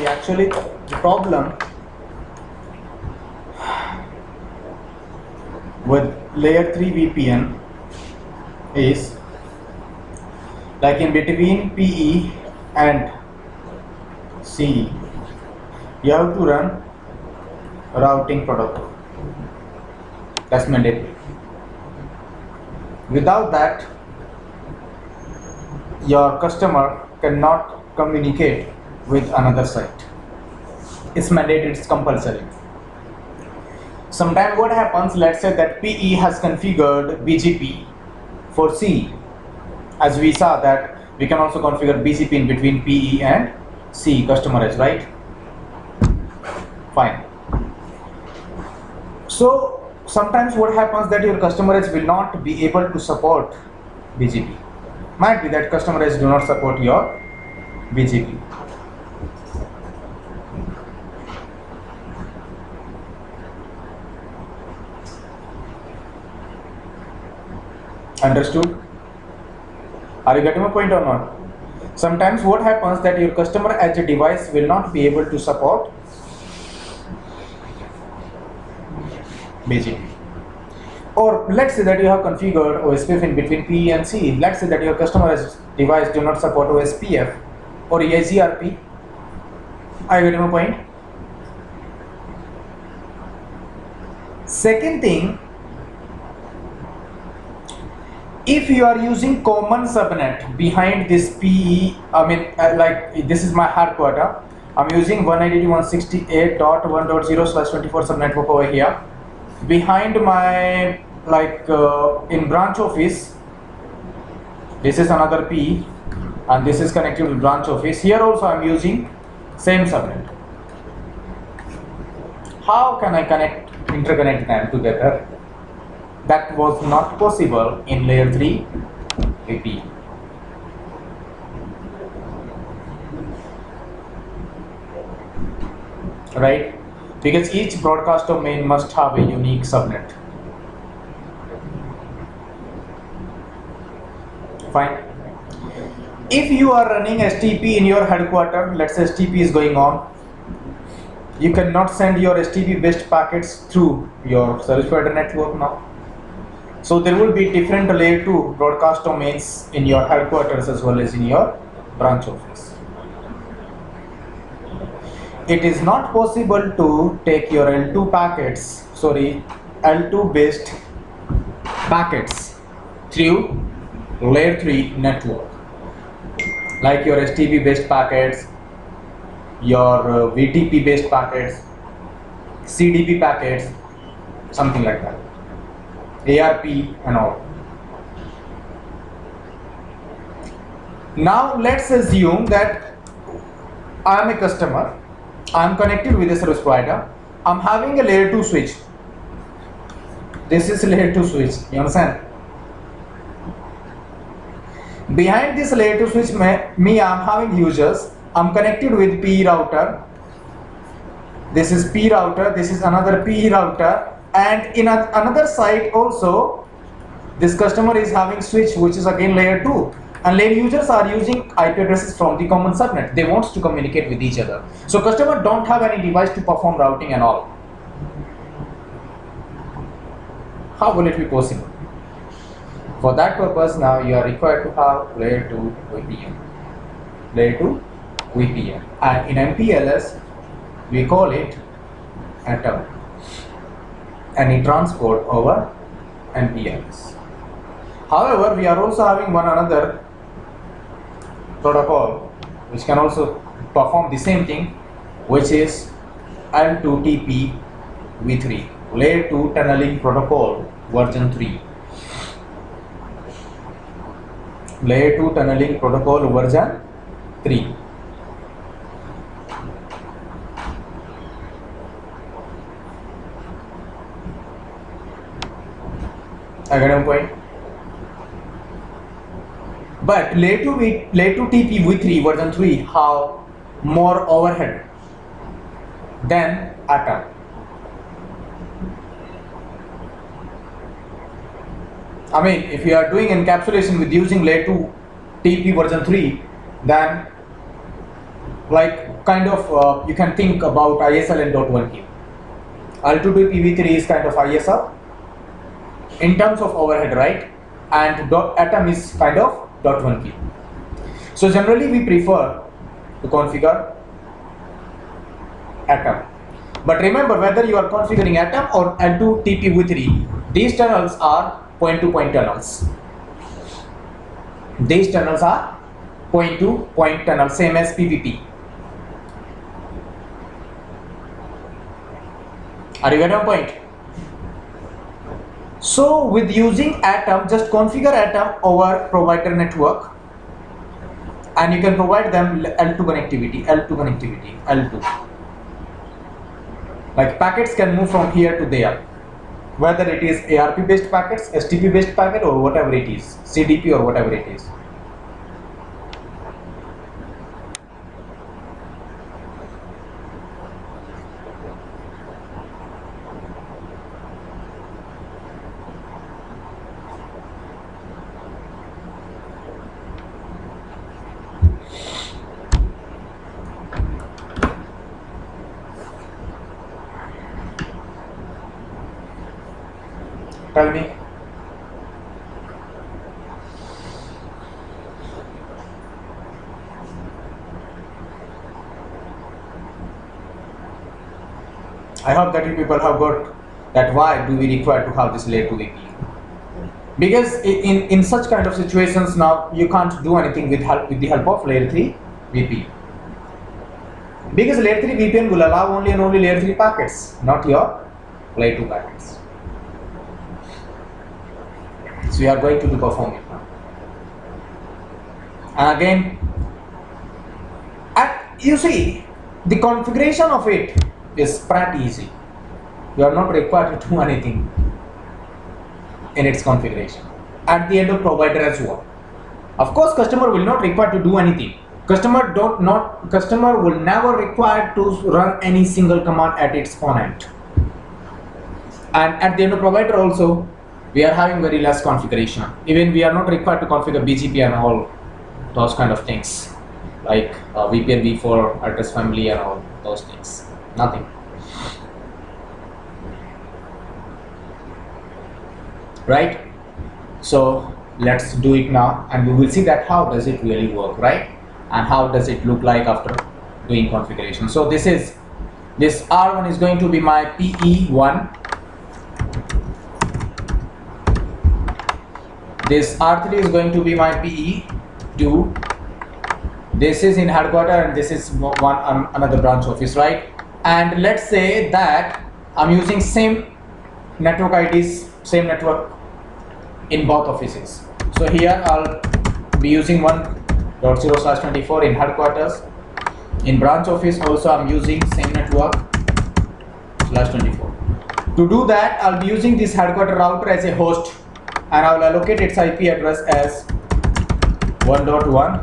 See, actually, the problem with layer 3 VPN is like in between PE and CE, you have to run routing protocol. That's mandatory. Without that, your customer cannot communicate with another site. It's mandated, it's compulsory. Sometimes what happens, let's say that PE has configured BGP for CE. As we saw that we can also configure BGP in between PE and CE customer edge, right? Fine. So sometimes what happens that your customer edge will not be able to support BGP. Might be that customer edge do not support your BGP. Understood? Are you getting my point or not? Sometimes what happens that your customer edge device will not be able to support BGP. Or let's say that you have configured OSPF in between PE and CE. Let's say that your customer edge device do not support OSPF or EIGRP. Are you getting my point? Second thing, if you are using common subnet behind this PE, like this is my headquarter, I'm using 192.168.1.0/24 subnetwork over here. Behind my in branch office, this is another PE, and this is connected with branch office. Here also I'm using same subnet. How can I interconnect them together? That was not possible in layer 3 VPN. Right? Because each broadcast domain must have a unique subnet. Fine. If you are running STP in your headquarters, let's say STP is going on, you cannot send your STP based packets through your service provider network now. So there will be different layer 2 broadcast domains in your headquarters as well as in your branch office. It is not possible to take your L2 based packets through layer 3 network, like your STP based packets, your VTP based packets, CDP packets, something like that, ARP and all. Now let's assume that I am a customer, I am connected with a service provider, I am having a layer 2 switch. This is layer 2 switch, you understand? Behind this layer 2 switch, I am having users, I am connected with PE router. This is P router, this is another PE router, and in another site also this customer is having switch which is again layer 2, and layer users are using IP addresses from the common subnet. They want to communicate with each other, so customer don't have any device to perform routing and all. How will it be possible? For that purpose, now you are required to have layer 2 VPN. Layer 2 VPN, and in MPLS we call it ATOM, any transport over MPLS. However, we are also having one another protocol which can also perform the same thing, which is L2TP v3, layer 2 tunneling protocol version 3. Layer 2 tunneling protocol version 3. I get a point. But layer 2 TP v3 version 3 have more overhead than ATOM. I mean, if you are doing encapsulation with using layer 2 TP version 3, then like kind of you can think about ISL and .1 key. L2DPv3 is kind of ISL in terms of overhead, right? And atom is kind of .1 key. So generally we prefer to configure atom. But remember, whether you are configuring atom or L2TPv3, these tunnels are point-to-point tunnels. These tunnels are point-to-point tunnels, same as PPP. Are you getting a point? So with using atom, just configure atom over provider network, and you can provide them L2 connectivity, L2. Like packets can move from here to there, whether it is ARP based packets, STP based packet, or whatever it is, CDP or whatever it is. Tell me. I hope that you people have got that why do we require to have this layer 2 VPN. Because in such kind of situations now you can't do anything with the help of layer 3 VPN. Because layer 3 VPN will allow only and only layer 3 packets, not your layer 2 packets. So we are going to perform it now. And again, you see, the configuration of it is pretty easy. You are not required to do anything in its configuration. At the end of provider as well. Of course, customer will not require to do anything. Customer will never require to run any single command at its own end. And at the end of provider also, we are having very less configuration. Even we are not required to configure BGP and all those kind of things, like VPN v4 address family and all those things. Nothing. Right? So let's do it now, and we will see that how does it really work, right? And how does it look like after doing configuration. So this R1 is going to be my PE1. This R3 is going to be my PE2. This is in headquarter and this is another branch office, right? And let's say that I'm using same network IDs, same network in both offices. So here I'll be using 1.0/24 in headquarters. In branch office also I'm using same network /24. To do that, I'll be using this headquarter router as a host, and I will allocate its IP address as 1.1.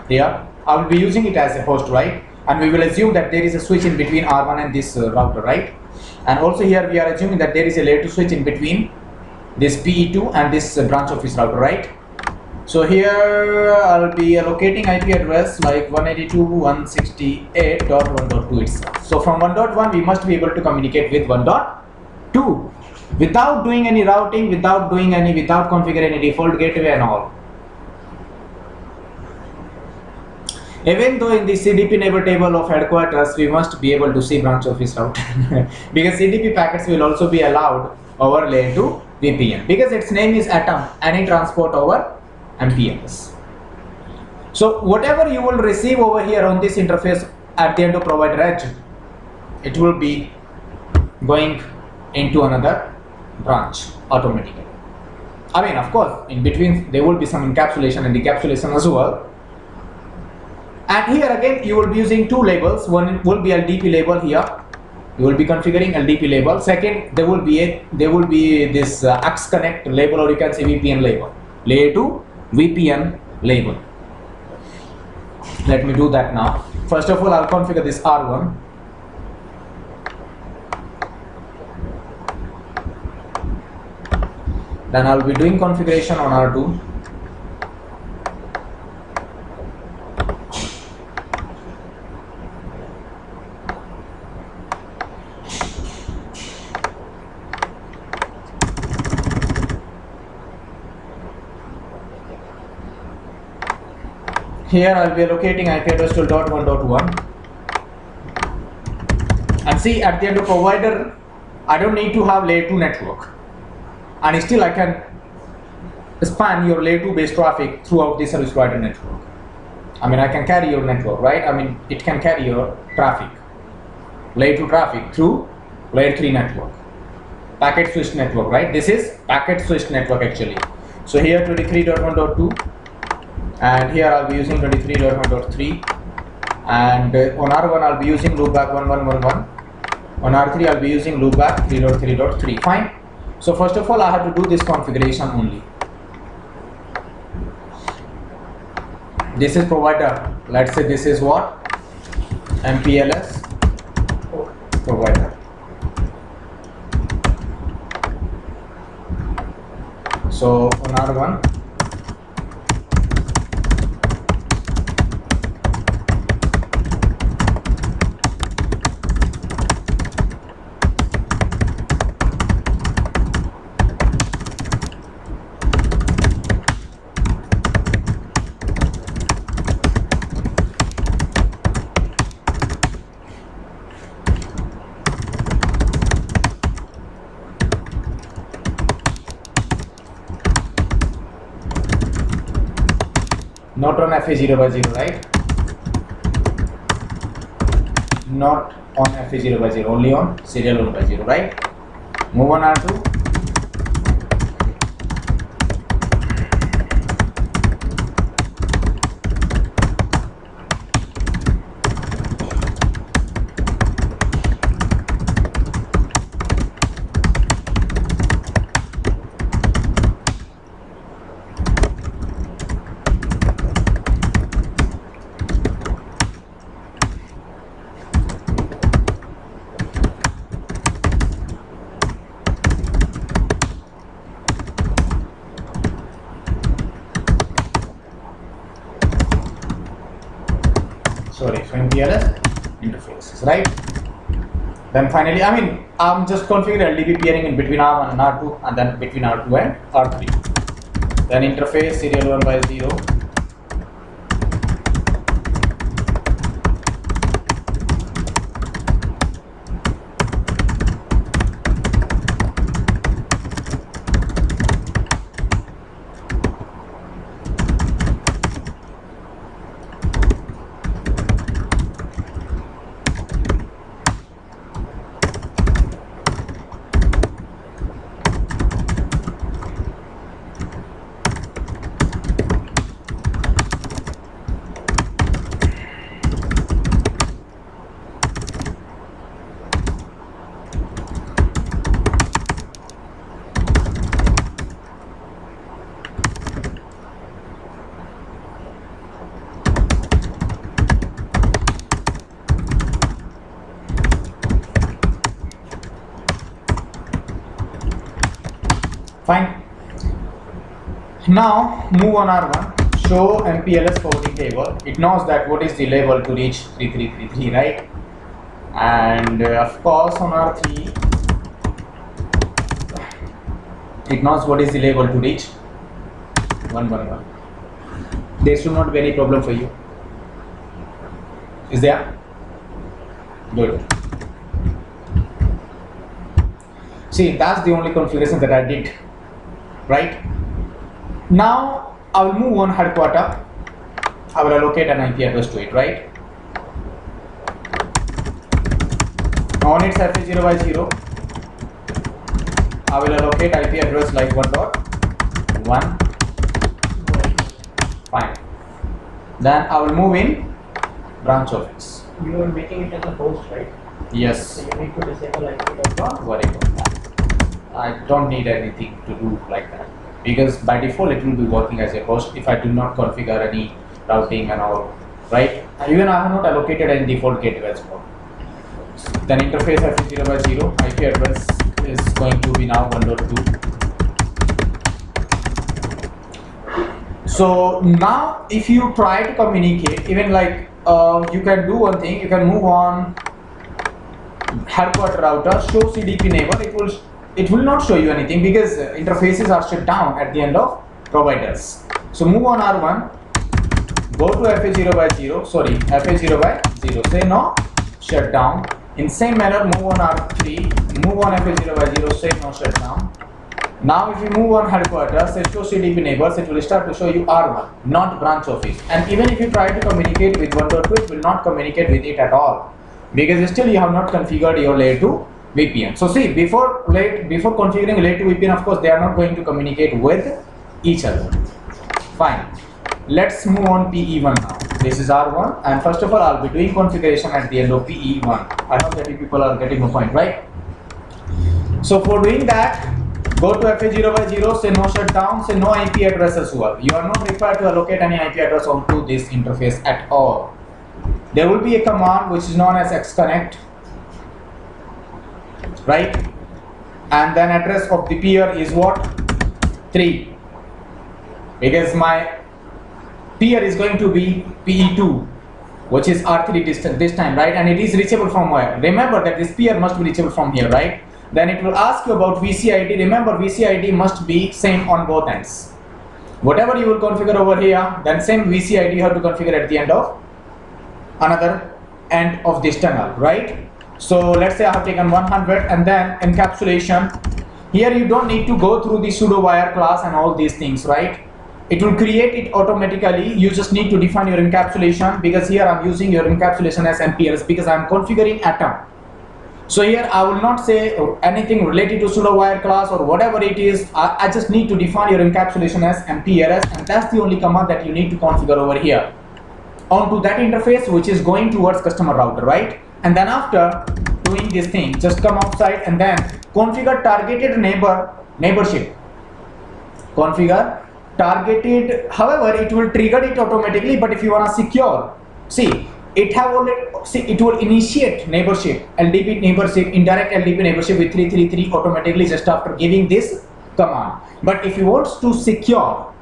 Here I will be using it as a host, right? And we will assume that there is a switch in between R1 and this router, right? And also here we are assuming that there is a layer 2 switch in between this PE2 and this branch office router, right? So here I'll be allocating IP address like 192.168.1.2 itself. So from 1.1 we must be able to communicate with 1.2 without doing any routing, without configuring any default gateway and all. Even though in the CDP neighbor table of headquarters we must be able to see branch office router because CDP packets will also be allowed over layer 2 VPN because its name is Atom, any transport over MPLS. So whatever you will receive over here on this interface at the end of provider edge, it will be going into another branch automatically. I mean, of course, in between there will be some encapsulation and decapsulation as well. And here again you will be using two labels. One will be LDP label here. You will be configuring LDP label. Second, there will be this XConnect label, or you can say VPN label, layer 2 VPN label. Let me do that now. First of all, I'll configure this R1. Then I'll be doing configuration on R2. Here I'll be allocating IP address to 1.1.1, and see at the end of provider, I don't need to have layer 2 network, and still I can span your layer 2 based traffic throughout the service provider network. I mean, I can carry your network, right? I mean, it can carry your traffic, layer 2 traffic through layer 3 network, packet switched network, right? This is packet switched network actually. So here 23.1.2, and here I'll be using 23.1.3, and on R1 I'll be using loopback 1111. On R3 I'll be using loopback 3.3.3. Fine. So first of all, I have to do this configuration only. This is provider. Let's say this is what? MPLS provider. So on R1, not on FA0/0, right? Not on FA0/0, only on serial 1/0, right? Move on R2. Sorry, so MPLS interfaces, right? Then finally, I mean, I'm just configuring LDB peering in between R1 and R2, and then between R2 and R3. Then interface serial 1/0. Fine. Now move on R1. Show MPLS forwarding table. It knows that what is the level to reach 3333, right? And of course on R3 it knows what is the level to reach 111. There should not be any problem for you. Is there? Good. See, that's the only configuration that I did. Right? Now I will move on headquarter. I will allocate an IP address to it, right? On its FA0/0, I will allocate IP address like 1.1. Fine. Then I will move in branch office. You are making it as a host, right? Yes. So you need to disable IP. Don't worry about that. I don't need anything to do like that, because by default it will be working as a host if I do not configure any routing and all, right? And even I have not allocated any default gateway as well. Then interface FA0/0, IP address is going to be now 1.2. So now if you try to communicate, even like you can do one thing, you can move on headquarter router, show CDP neighbor. It will not show you anything because interfaces are shut down at the end of providers. So move on R1, go to FA0 by 0, sorry, FA0 by 0, say no shutdown. In same manner, move on R3, move on FA0 by 0, say no shutdown. Now if you move on headquarters, say show CDP neighbors, it will start to show you R1, not branch office. And even if you try to communicate with 1.2, it will not communicate with it at all, because still you have not configured your layer 2 VPN. So see, before configuring layer 2 VPN, of course they are not going to communicate with each other. Fine. Let's move on PE1 now. This is R1, and first of all I'll be doing configuration at the end of PE1. I hope that you people are getting the point, right? So for doing that, go to FA0 by 0, say no shutdown, say no IP address as well. You are not required to allocate any IP address onto this interface at all. There will be a command which is known as xconnect, right? And then address of the peer is what? 3. Because my peer is going to be PE2, which is R3 distance this time, right? And it is reachable from where? Remember that this peer must be reachable from here, right? Then it will ask you about VCID. Remember, VCID must be same on both ends. Whatever you will configure over here, then same VCID you have to configure at the end of another end of this tunnel, right? So let's say I have taken 100, and then encapsulation. Here you don't need to go through the pseudo wire class and all these things, right? It will create it automatically. You just need to define your encapsulation, because here I'm using your encapsulation as MPLS because I'm configuring Atom. So here I will not say anything related to pseudo wire class or whatever it is. I just need to define your encapsulation as MPLS, and that's the only command that you need to configure over here onto that interface which is going towards customer router, right? And then after doing this thing, just come outside and then configure targeted neighborship. Configure targeted, however it will trigger it automatically, but if you want to secure, see, it will initiate neighborship, LDP neighborship, indirect LDP neighborship with 333 automatically just after giving this command. But if you want to secure,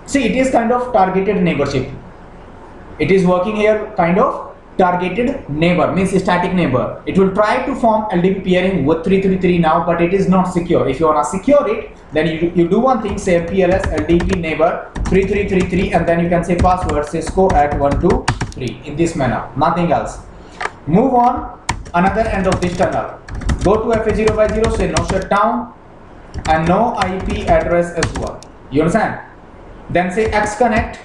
see, it is kind of targeted neighborship. It is working here kind of targeted neighbor, means static neighbor. It will try to form LDP peering with 333 now, but it is not secure. If you want to secure it, then you do one thing, say MPLS LDP neighbor 3333, and then you can say password Cisco at 123 in this manner, nothing else. Move on another end of this tunnel. Go to FA0 by 0, say no shutdown and no IP address as well. You understand? Then say xconnect.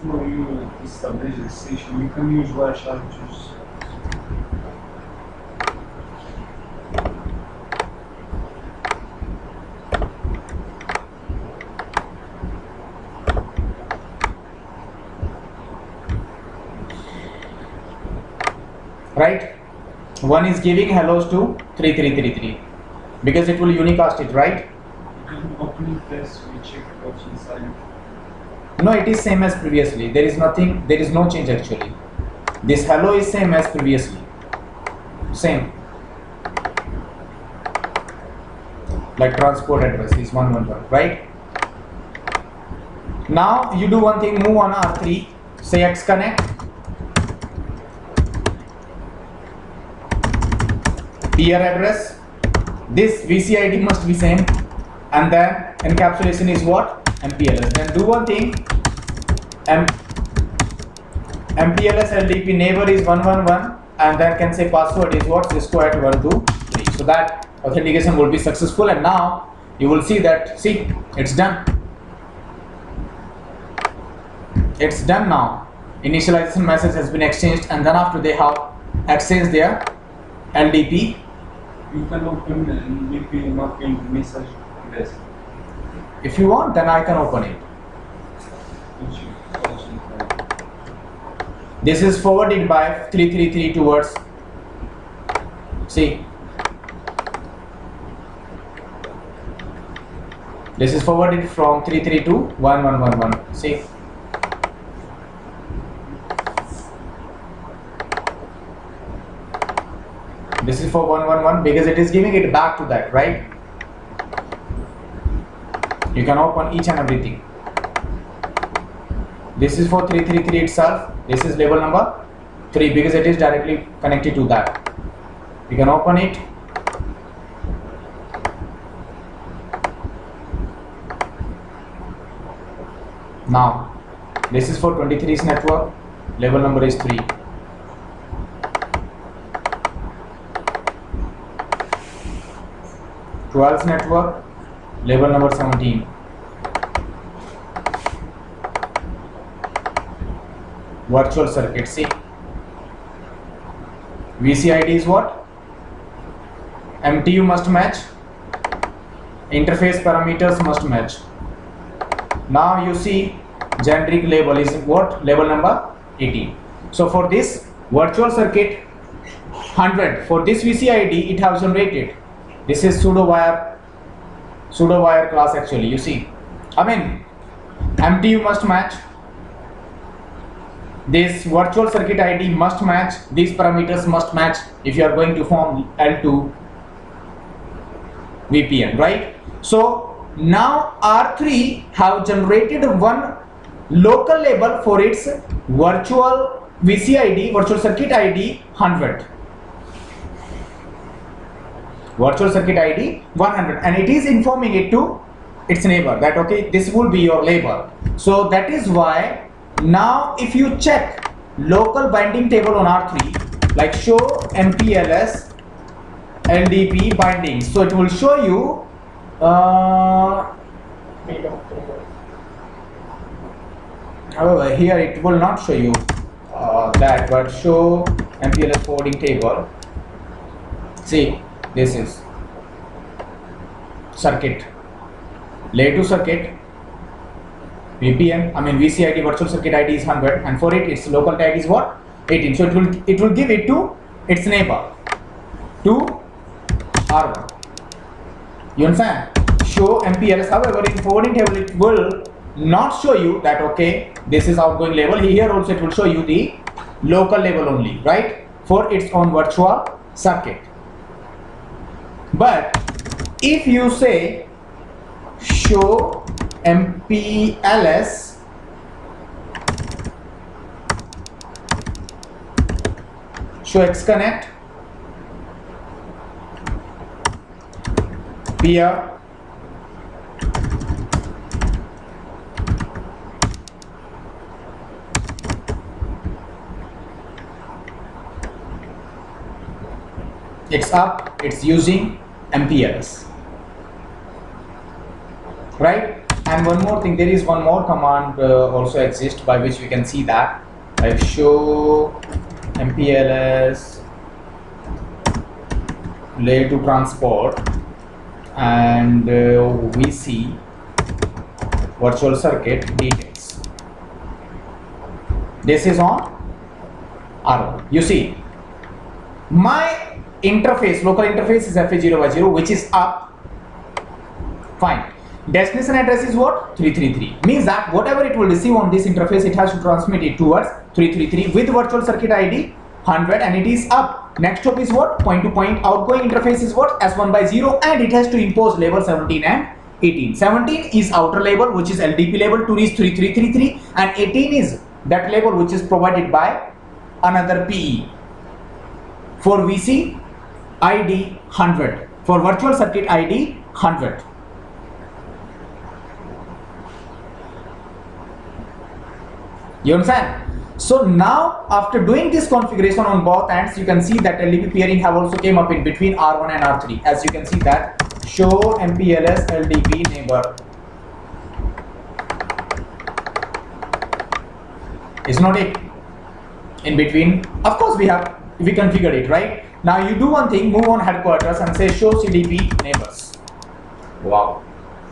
Before you establish the station, you can use Wireshark just. Right? One is giving hellos to 3333 because it will unicast it, right? You can open it first, we check what's inside. No, it is same as previously. There is no change actually. This hello is same as previously. Same. Like transport address is 111, right? Now you do one thing, move on R3, say xconnect. Peer address, this VCID must be same, and then encapsulation is what? MPLS. Then do one thing, MPLS LDP neighbor is 111, and then can say password is what? Cisco at 123. So that authentication will be successful, and now you will see that, see, it's done. It's done now. Initialization message has been exchanged, and then after they have exchanged their LDP. You can open LDP mapping message this. If you want, then I can open it. This is forwarded by 333 towards, see, this is forwarded from 332 1111, see. This is for 111 because it is giving it back to that, right? You can open each and everything. This is for 333 itself. This is label number 3 because it is directly connected to that. You can open it. Now This is for 23's network. Label number is 3. Twelve's network. Label number 17. Virtual circuit. See, VCID is what? MTU must match. Interface parameters must match. Now you see generic label is what? Label number 18. So for this virtual circuit 100, for this VCID it has generated. This is pseudo wire class actually. You see, I mean MTU must match. This virtual circuit ID must match. These parameters must match if you are going to form L2 VPN, right? So now R3 have generated one local label for its virtual VCID, virtual circuit ID 100. Virtual circuit ID 100, and it is informing it to its neighbor that okay, this will be your label. So that is why now if you check local binding table on R3, like show MPLS LDP binding, so it will show you however here it will not show you that, but show MPLS forwarding table. See, this is circuit, layer 2 circuit, VPN, I mean VCID, virtual circuit ID is 100, and for it its local tag is what? 18. So it will give it to its neighbor, to R1. You understand? Show MPLS. However, in forwarding table it will not show you that okay, this is outgoing label. Here also it will show you the local label only, right? For its own virtual circuit. But if you say show MPLS show XConnect peer it's up, it's using MPLS, right? And one more thing, there is one more command also exists by which we can see that, like show MPLS layer 2 transport and VC virtual circuit details. This is on R1. You see, my interface, local interface is FA0 which is up, fine. Destination address is what? 333. Means that whatever it will receive on this interface, it has to transmit it towards 333 with virtual circuit ID 100, and it is up. Next hop is what? Point to point. Outgoing interface is what? S1 by 0, and it has to impose label 17 and 18. 17 is outer label which is LDP label to reach 3333, and 18 is that label which is provided by another PE for VC ID 100, for virtual circuit ID 100. You understand? So now after doing this configuration on both ends, you can see that LDP peering have also came up in between R1 and R3. As you can see that show MPLS LDP neighbor is not it in between. Of course we configured it, right? Now you do one thing, move on headquarters and say show CDP neighbors. Wow,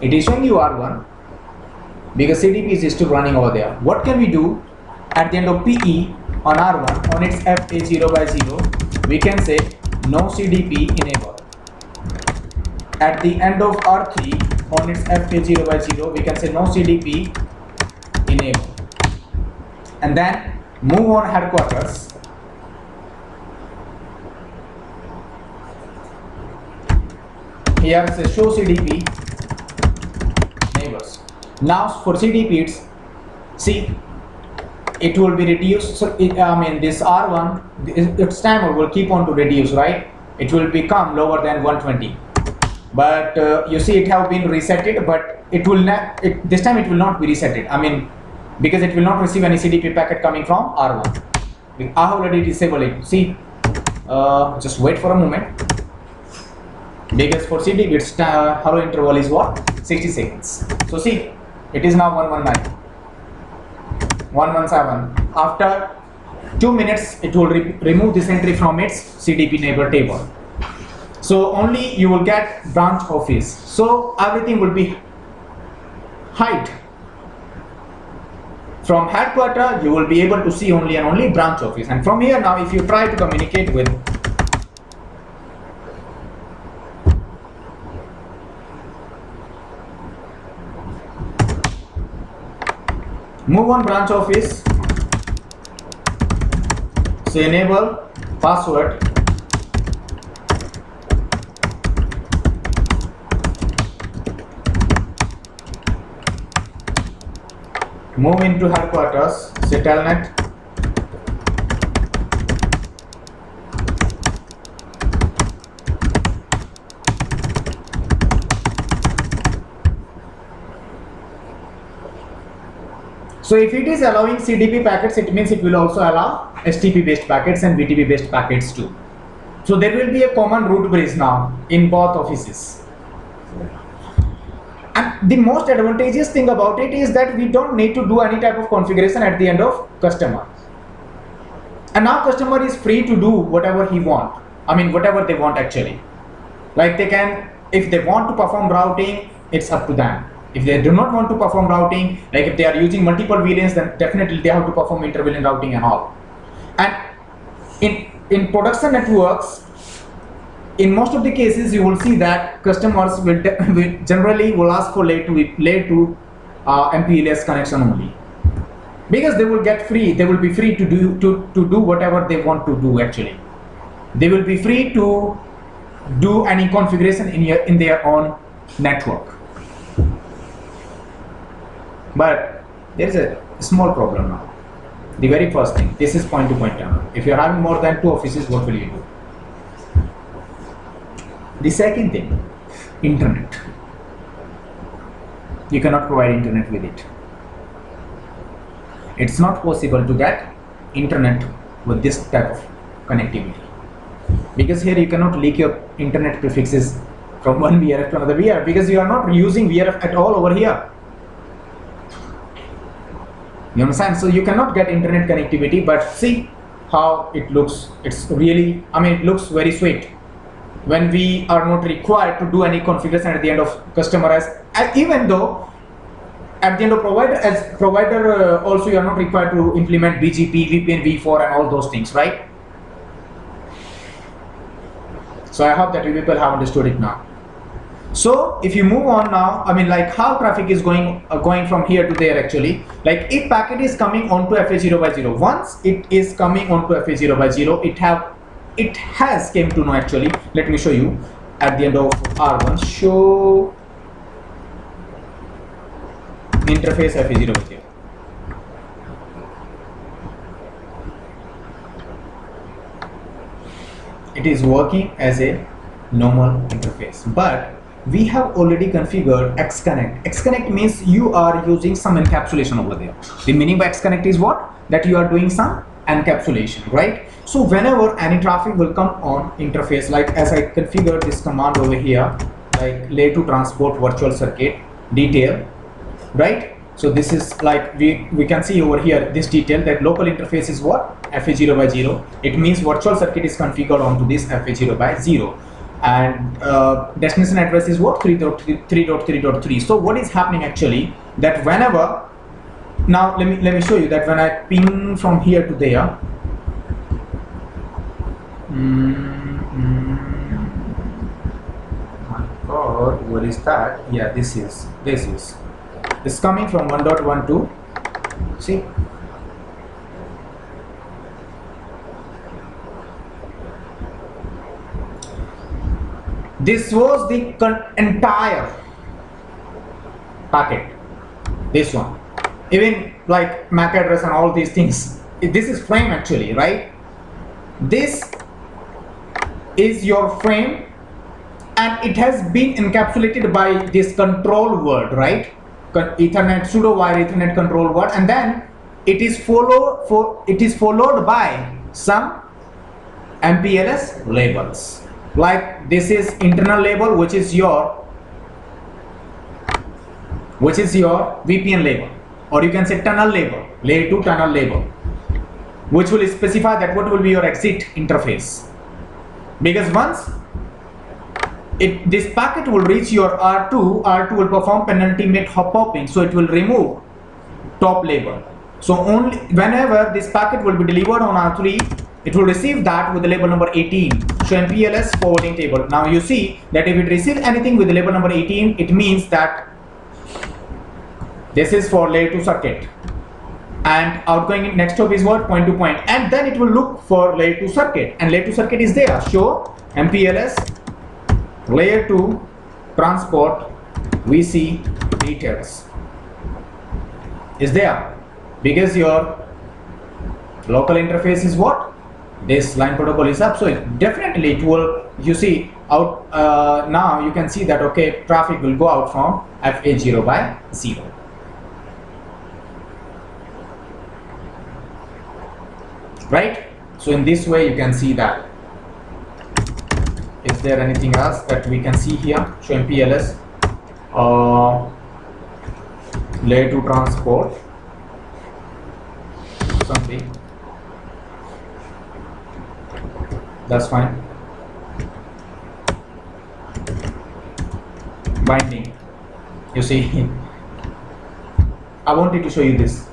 it is showing you R1 because CDP is still running over there. What can we do? At the end of PE on R1 on its FA0 by 0, we can say no CDP enable. At the end of R3 on its FA0 by 0, we can say no CDP enable. And then move on headquarters. Here it says show CDP neighbors. Now for CDP, it's see, it will be reduced. So this R1, its timer will keep on to reduce, right? It will become lower than 120. But you see, it have been resetted, but it will not. This time it will not be resetted. because it will not receive any CDP packet coming from R1. I have already disabled it. See, just wait for a moment, because for CDP its hello interval is what? 60 seconds. So see, it is now 119, 117. After 2 minutes, it will remove this entry from its CDP neighbor table. So only you will get branch office. So everything will be hide. From headquarter, you will be able to see only and only branch office. And from here now, if you try to communicate with move on branch office, say enable password, move into headquarters, say telnet, so if it is allowing CDP packets, it means it will also allow STP based packets and BTP based packets too. So there will be a common root bridge now in both offices. And the most advantageous thing about it is that we don't need to do any type of configuration at the end of customer. And now customer is free to do whatever he want. I mean, whatever they want actually. Like they can, if they want to perform routing, it's up to them. If they do not want to perform routing, like if they are using multiple VLANs, then definitely they have to perform inter-VLAN routing and all. And in production networks, in most of the cases, you will see that customers will generally ask for layer to MPLS connection only, because they will get free. They will be free to do whatever they want to do. Actually, they will be free to do any configuration in their own network. But there is a small problem now. The very first thing, this is point-to-point tunnel. If you are having more than 2 offices, what will you do? The second thing, internet. You cannot provide internet with it. It's not possible to get internet with this type of connectivity, because here you cannot leak your internet prefixes from one VRF to another VRF, because you are not using VRF at all over here. You understand? So you cannot get internet connectivity, but see how it looks. It's really, I mean, it looks very sweet when we are not required to do any configuration at the end of customer, as even though at the end of provider also you are not required to implement BGP, VPN, V4 and all those things, right? So I hope that you people have understood it now. So if you move on now, I mean, like how traffic is going from here to there actually. Like if packet is coming onto FA0 by 0, once it is coming onto FA0 by 0, it has came to know actually. Let me show you at the end of R1, show interface FA0 by 0. It is working as a normal interface, but we have already configured XConnect. XConnect means you are using some encapsulation over there. The meaning by XConnect is what? That you are doing some encapsulation, right? So whenever any traffic will come on interface, like as I configured this command over here, like layer 2 transport virtual circuit detail, right? So this is like we can see over here this detail that local interface is what? FA0 by 0. It means virtual circuit is configured onto this FA0 by 0. And destination address is what? 3.3.3.3. So what is happening actually, that whenever, now let me show you that when I ping from here to there, my god, what is that? Yeah, this is coming from 1.12. See, this was the entire packet, this one, even like MAC address and all these things. This is frame actually, right? This is your frame and it has been encapsulated by this control word, right? Ethernet, pseudo wire Ethernet control word, and then it is followed by some MPLS labels. Like this is internal label, which is your VPN label, or you can say tunnel label, layer 2 tunnel label, which will specify that what will be your exit interface. Because once this packet will reach your R2 will perform penultimate hop popping, so it will remove top label. So only whenever this packet will be delivered on R3, it will receive that with the label number 18. So MPLS forwarding table. Now you see that if it receives anything with the label number 18, it means that this is for layer 2 circuit, and outgoing next hop is what? Point to point, and then it will look for layer 2 circuit, and layer 2 circuit is there. Show MPLS layer 2 transport VC details is there, because your local interface is what? This line protocol is up, so definitely it will, you see out now you can see that okay, traffic will go out from FA0 by 0. Right? So in this way you can see that. Is there anything else that we can see here? Show MPLS layer 2 transport something. That's fine. Binding. You see, I wanted to show you this.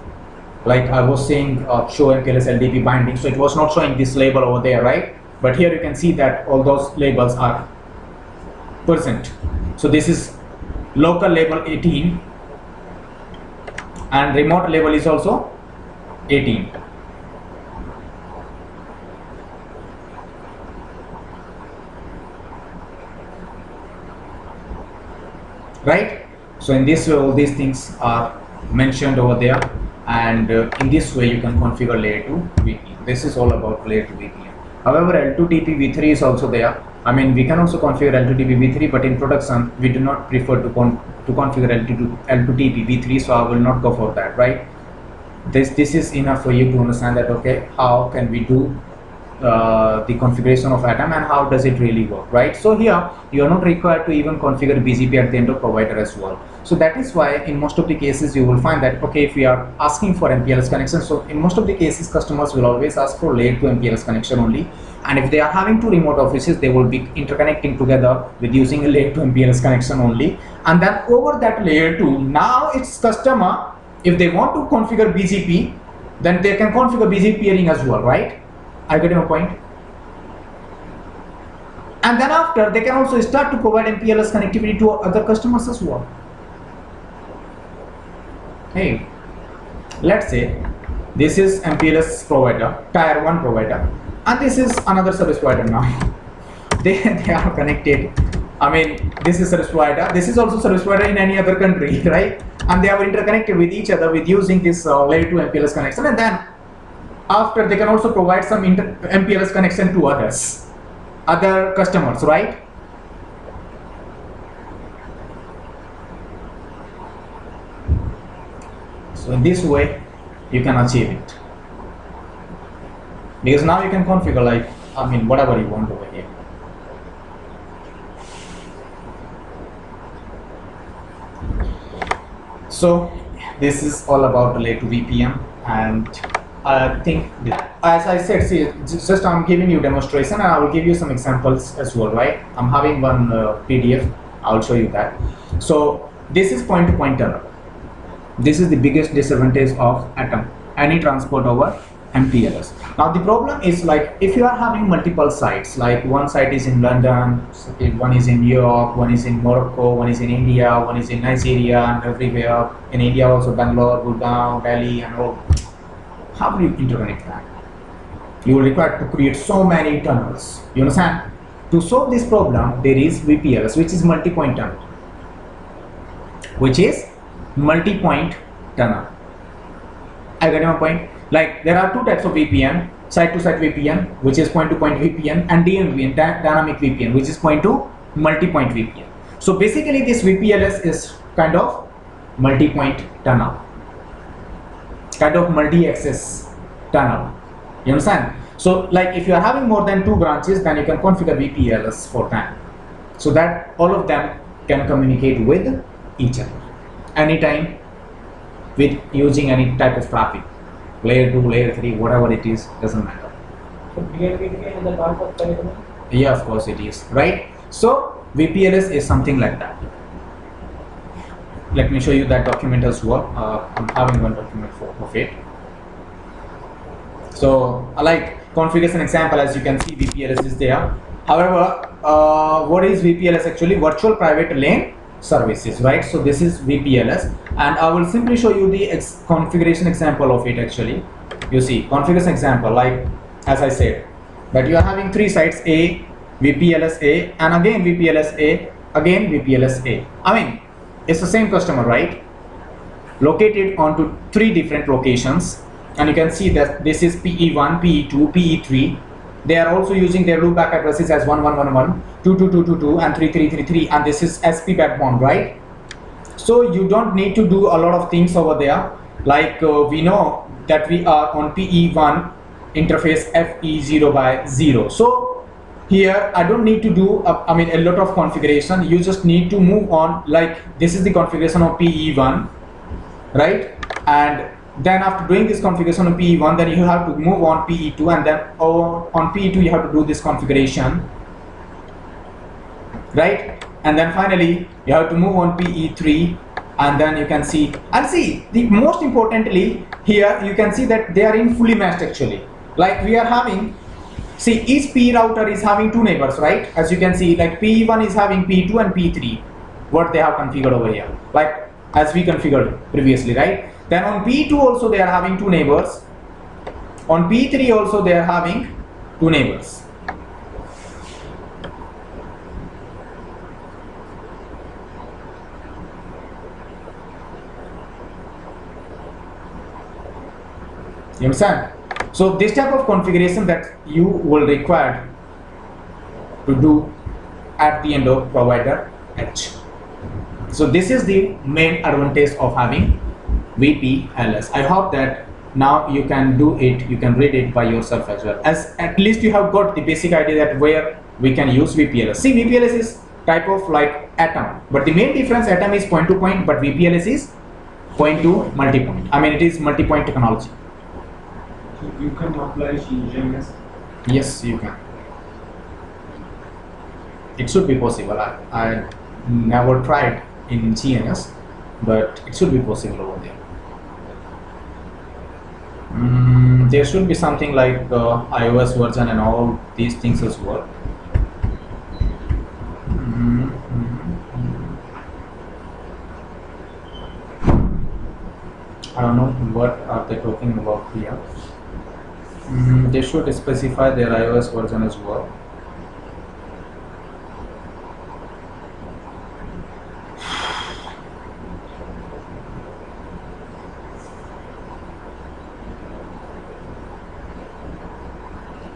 Like I was saying, show MPLS LDP binding. So it was not showing this label over there, right? But here you can see that all those labels are present. So this is local label 18, and remote label is also 18. Right? So in this way all these things are mentioned over there, and in this way you can configure layer 2 VPN. This is all about layer 2 VPN. However, L2TP v3 is also there. I mean, we can also configure L2TP v3, but in production we do not prefer to configure L2TP v3, so I will not go for that, right? This is enough for you to understand that okay, how can we do the configuration of Atom and how does it really work, right? So here you are not required to even configure BGP at the end of provider as well. So that is why in most of the cases you will find that okay, if we are asking for MPLS connection, so in most of the cases customers will always ask for layer 2 MPLS connection only, and if they are having two remote offices, they will be interconnecting together with using a layer 2 MPLS connection only, and then over that layer 2, now it's customer, if they want to configure BGP, then they can configure BGP peering as well, right? I get your point. And then after, they can also start to provide MPLS connectivity to other customers as well. Hey, let's say this is MPLS provider, tier 1 provider, and this is another service provider now. they are connected. I mean, this is service provider, this is also service provider in any other country, right? And they are interconnected with each other with using this layer 2 MPLS connection, and then after they can also provide some MPLS connection to other customers, right? So in this way you can achieve it, because now you can configure like, I mean, whatever you want over here. So this is all about layer 2 VPN, and I think, as I said, see, just I'm giving you demonstration, and I will give you some examples as well, right? I'm having one PDF, I'll show you that. So this is point-to-point tunnel. This is the biggest disadvantage of Atom, any transport over MPLS. Now the problem is, like, if you are having multiple sites, like one site is in London, one is in New York, one is in Morocco, one is in India, one is in Nigeria, and everywhere in India also, Bangalore, Gurgaon, Delhi, and all. How do you interconnect that? You will require to create so many tunnels. You understand? To solve this problem, there is VPLS, which is multi-point tunnel. I got your point. Like, there are two types of VPN: site-to-site VPN, which is point-to-point VPN, and DMVPN, dynamic VPN, which is point-to-multi-point VPN. So basically, this VPLS is kind of multi-point tunnel, kind of multi-access tunnel. You understand? So like if you are having more than 2 branches, then you can configure VPLS for them, so that all of them can communicate with each other anytime with using any type of traffic, layer 2, layer 3, whatever it is, doesn't matter. So DLP is the part of telecom. Yeah, of course it is, right? So VPLS is something like that. Let me show you that document as well. I'm having one document of it. So like configuration example, as you can see, VPLS is there. However, what is VPLS actually? Virtual private LAN services, right? So this is VPLS, and I will simply show you the configuration example of it. Actually, you see configuration example, like as I said, that you are having 3 sites, A, VPLS A, and again VPLS A, again VPLS A. I mean, it's the same customer, right? Located onto 3 different locations, and you can see that this is PE1, PE2, PE3. They are also using their loopback addresses as 1111, 22222, and 3333, and this is SP backbone, right? So you don't need to do a lot of things over there. Like we know that we are on PE1 interface FE0 by 0. So here I don't need to do a lot of configuration. You just need to move on. Like this is the configuration of PE1, right? And then after doing this configuration on PE1, then you have to move on PE2, and then on PE2 you have to do this configuration, right? And then finally you have to move on PE3, and then you can see, and see the most importantly here you can see that they are in fully matched actually. Like we are having, see, each P router is having 2 neighbors, right? As you can see, like PE1 is having PE2 and PE3, what they have configured over here, like as we configured previously, right? Then on PE2 also they are having 2 neighbors. On PE3 also they are having 2 neighbors. You understand? So this type of configuration that you will require to do at the end of provider edge. So this is the main advantage of having VPLS. I hope that now you can do it, you can read it by yourself as well, as at least you have got the basic idea that where we can use VPLS. See, VPLS is type of like Atom, but the main difference, Atom is point to point, but VPLS is point to multi-point. I mean, it is multi-point technology. So you can apply it in GMS. Yes, you can. It should be possible. I never tried in GNS, but it should be possible over there. There should be something like iOS version and all these things as well. I don't know what are they talking about here. They should specify their iOS version as well.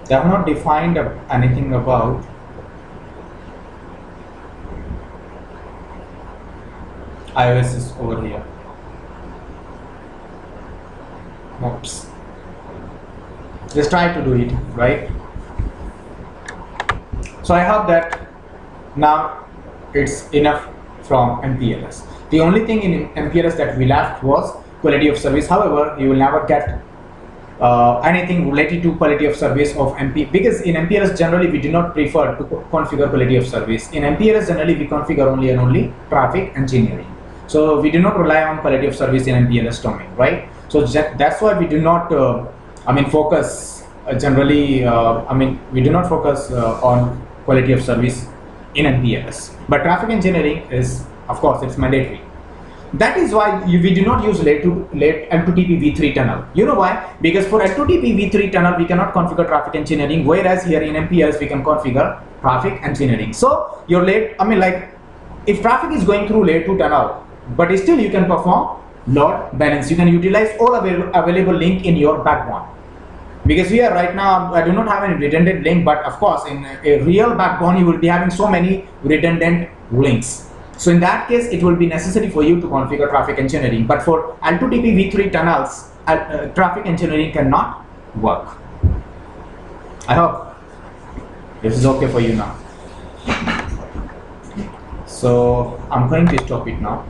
They have not defined anything about iOS is over here. Oops. Just try to do it, right? So I hope that now it's enough from MPLS. The only thing in MPLS that we left was quality of service. However, you will never get anything related to quality of service of MP, because in MPLS generally we do not prefer to configure quality of service. In MPLS generally we configure only and only traffic engineering. So we do not rely on quality of service in MPLS domain, right? So that's why we do not focus generally. We do not focus on quality of service in MPLS. But traffic engineering is, of course, it's mandatory. That is why we do not use late M2TP v3 tunnel. You know why? Because for M2TP v3 tunnel we cannot configure traffic engineering, whereas here in MPLS we can configure traffic engineering. So your if traffic is going through layer 2 tunnel, but still you can perform load balance. You can utilize all available link in your backbone. Because here right now I do not have any redundant link, but of course in a real backbone you will be having so many redundant links. So in that case, it will be necessary for you to configure traffic engineering. But for L2TP v3 tunnels, traffic engineering cannot work. I hope this is okay for you now. So I'm going to stop it now.